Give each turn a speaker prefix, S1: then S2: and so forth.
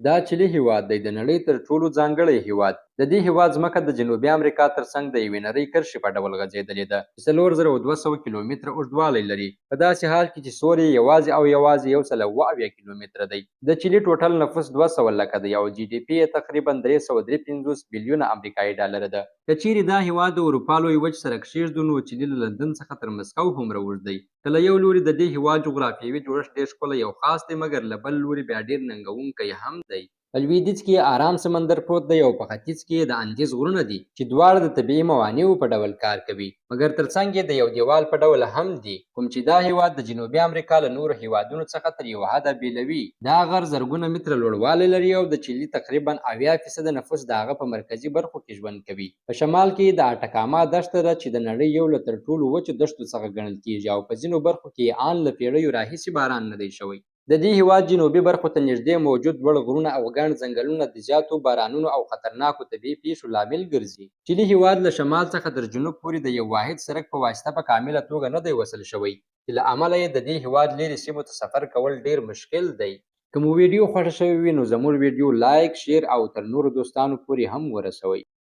S1: دا چیلي هیواد دی د نړۍ تر ټولو ځانګړی هیواد. د دې هیواد ځمکه د جنوبي امریکا ترڅنګ د یوې نرۍ کرښې په ډول غځېدلې ده چې 4200 کیلومتره اوږدوالی لري، په داسې حال کې چې سور یې یوازې 170 کیلومتره دی. د چیلي ټوټل نفوس 200 لکه دی او جی ډي پي یې تقریبا 353 بلیونه امریکایي ډالره ده. که چیرې دا هیواد د اروپا لوی وچ سره کښېږدو نو چیلي له لندن څخه تر مسکو هومره اوږد دی. که له یو لوري د دې هیواد جغرافیوي جوړښت ډېر ښکلی او خاص دی، مګر له بل لوري بیا ډېر ننګونکی هم دی. په لویدیځ کې یې آرام سمندر پروت دی او په ختیځ کې یې د اندیز غرونه دي چې دواړه د طبیعي موانعو په ډول کار کوي، مګر ترڅنګ یې د یو دیوال په ډول هم دي، کوم چې دا هیواد د جنوبي امریکا له نورو هیوادونو څخه تر یو حده بیلوي. دا غر زرګونه متره لوړوالی لري او د چیلي تقریبا 80% نفوس د هغه په مرکزي برخو کې ژوند کوي. په شمال کې د اټاکاما دښته ده چې د نړۍ یو له تر ټولو وچو دښتو څخه ګڼل کیږي او په ځینو برخو کې ان له پیړیو راهیسې باران نه دی شوی. د دې هیواد جنوبي برخو ته نږدې موجود لوړ غرونه او ګڼ ځنګلونه د زیاتو بارانونو او خطرناکو طبیعي پیښو لامل ګرځي. چیلي هیواد له شمال څخه تر جنوب پورې د یو واحد سړک په واسطه په کامله توګه نه دی وصل شوی، چې له امله یې د دې هیواد لیرې سیمو ته سفر کول ډیر مشکل دی. که مو ویډیو خوښه شوې وي نو زموږ ویډیو لایک، شیر او تر نورو دوستانو پورې هم ورسوئ.